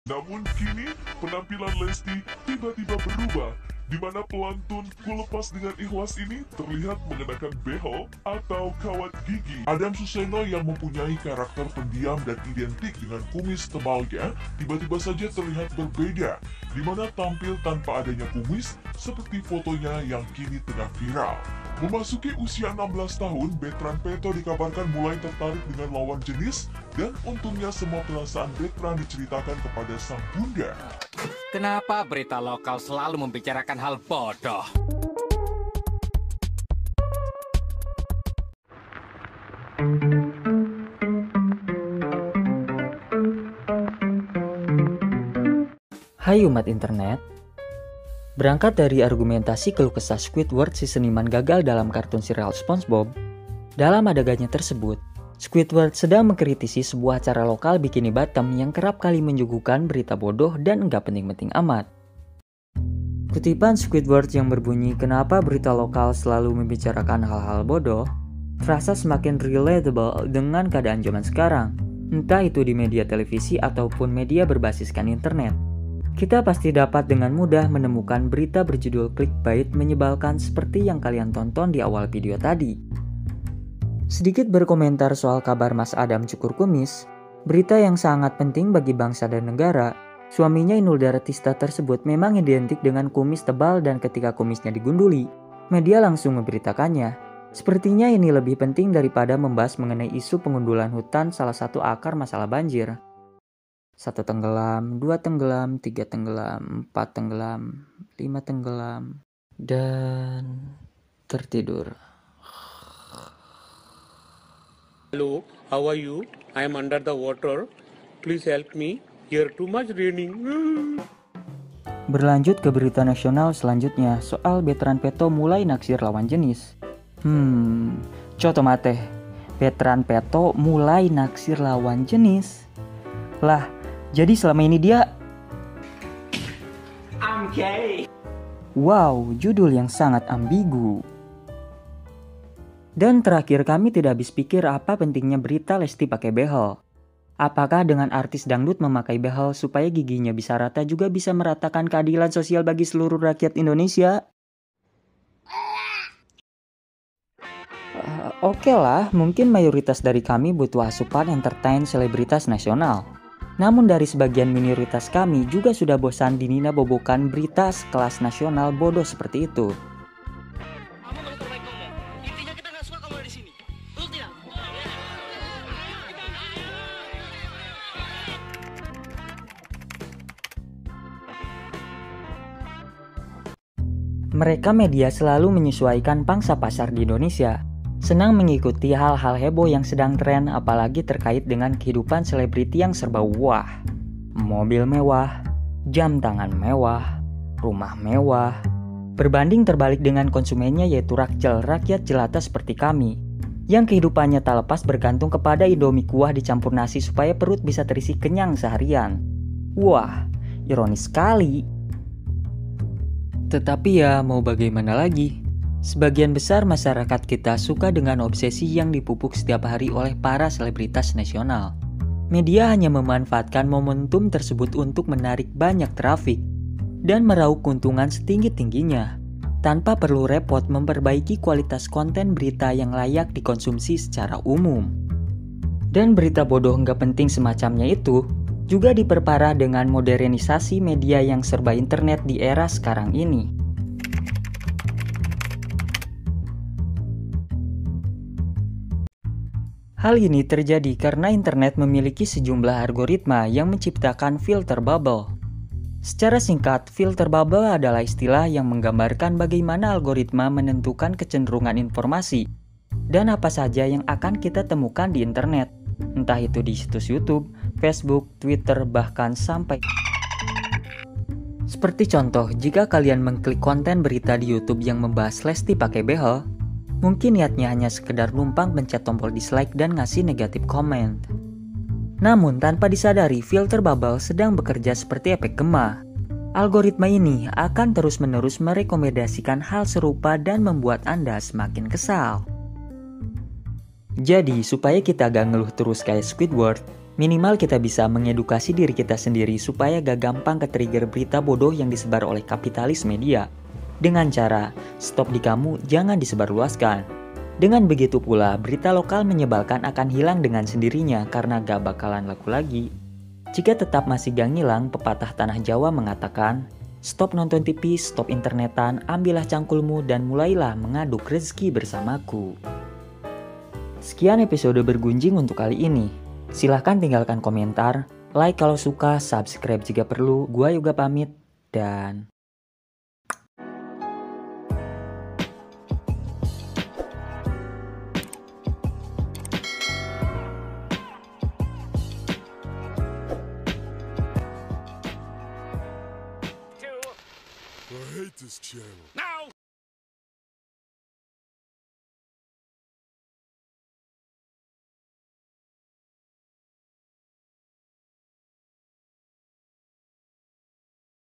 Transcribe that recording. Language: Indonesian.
Namun kini penampilan Lesti tiba-tiba berubah, di mana pelantun Kulepas dengan Ikhlas ini terlihat mengenakan behel atau kawat gigi. Adam Suseno yang mempunyai karakter pendiam dan identik dengan kumis tebalnya tiba-tiba saja terlihat berbeda, di mana tampil tanpa adanya kumis seperti fotonya yang kini tengah viral. Memasuki usia 16 tahun, Betran Peto dikabarkan mulai tertarik dengan lawan jenis dan untungnya semua perasaan Betran diceritakan kepada sang bunda. Kenapa berita lokal selalu membicarakan hal bodoh? Hai umat internet. Berangkat dari argumentasi keluh kesah Squidward si seniman gagal dalam kartun serial SpongeBob, dalam adegannya tersebut, Squidward sedang mengkritisi sebuah acara lokal Bikini Bottom yang kerap kali menyuguhkan berita bodoh dan enggak penting-penting amat. Kutipan Squidward yang berbunyi "Kenapa berita lokal selalu membicarakan hal-hal bodoh?" terasa semakin relatable dengan keadaan zaman sekarang, entah itu di media televisi ataupun media berbasiskan internet. Kita pasti dapat dengan mudah menemukan berita berjudul clickbait menyebalkan seperti yang kalian tonton di awal video tadi. Sedikit berkomentar soal kabar Mas Adam cukur kumis, berita yang sangat penting bagi bangsa dan negara. Suaminya Inul Daratista tersebut memang identik dengan kumis tebal dan ketika kumisnya digunduli, media langsung memberitakannya. Sepertinya ini lebih penting daripada membahas mengenai isu pengundulan hutan salah satu akar masalah banjir. 1 tenggelam, 2 tenggelam, 3 tenggelam, 4 tenggelam, 5 tenggelam, dan tertidur. Hello, how are you? I am under the water. Please help me. Here too much raining. Berlanjut ke berita nasional selanjutnya soal Betran Peto mulai naksir lawan jenis. Coto mate. Betran Peto mulai naksir lawan jenis. Lah, jadi selama ini dia I'm gay. Wow, judul yang sangat ambigu. Dan terakhir kami tidak habis pikir apa pentingnya berita Lesti pakai behel. Apakah dengan artis dangdut memakai behel supaya giginya bisa rata juga bisa meratakan keadilan sosial bagi seluruh rakyat Indonesia? Oke lah, mungkin mayoritas dari kami butuh asupan entertain selebritas nasional. Namun dari sebagian minoritas kami juga sudah bosan dinina bobokan berita sekelas nasional bodoh seperti itu. Kamu boleh terbaik ngomong. Intinya kita nggak suka kamu di sini. Betul tidak? Mereka media selalu menyesuaikan pangsa pasar di Indonesia. Senang mengikuti hal-hal heboh yang sedang tren, apalagi terkait dengan kehidupan selebriti yang serba wah. Mobil mewah, jam tangan mewah, rumah mewah. Berbanding terbalik dengan konsumennya yaitu rakyat jelata seperti kami, yang kehidupannya tak lepas bergantung kepada Indomie kuah dicampur nasi supaya perut bisa terisi kenyang seharian. Wah, ironis sekali. Tetapi ya mau bagaimana lagi? Sebagian besar masyarakat kita suka dengan obsesi yang dipupuk setiap hari oleh para selebritas nasional. Media hanya memanfaatkan momentum tersebut untuk menarik banyak trafik dan meraup keuntungan setinggi-tingginya, tanpa perlu repot memperbaiki kualitas konten berita yang layak dikonsumsi secara umum. Dan berita bodoh nggak penting semacamnya itu juga diperparah dengan modernisasi media yang serba internet di era sekarang ini. Hal ini terjadi karena internet memiliki sejumlah algoritma yang menciptakan filter bubble. Secara singkat, filter bubble adalah istilah yang menggambarkan bagaimana algoritma menentukan kecenderungan informasi dan apa saja yang akan kita temukan di internet, entah itu di situs YouTube, Facebook, Twitter, bahkan sampai. Seperti contoh, jika kalian mengklik konten berita di YouTube yang membahas Lesti pakai behel, mungkin niatnya hanya sekedar numpang pencet tombol dislike dan ngasih negatif komen. Namun tanpa disadari, filter bubble sedang bekerja seperti efek gema. Algoritma ini akan terus-menerus merekomendasikan hal serupa dan membuat Anda semakin kesal. Jadi, supaya kita gak ngeluh terus kayak Squidward, Minimal kita bisa mengedukasi diri kita sendiri supaya gak gampang ke-trigger berita bodoh yang disebar oleh kapitalis media. Dengan cara, stop di kamu, jangan disebarluaskan. Dengan begitu pula, berita lokal menyebalkan akan hilang dengan sendirinya karena gak bakalan laku lagi. Jika tetap masih gak ngilang, pepatah tanah Jawa mengatakan, stop nonton TV, stop internetan, ambillah cangkulmu dan mulailah mengaduk rezeki bersamaku. Sekian episode bergunjing untuk kali ini. Silahkan tinggalkan komentar, like kalau suka, subscribe jika perlu. Gua Yoga pamit, dan... I hate this channel.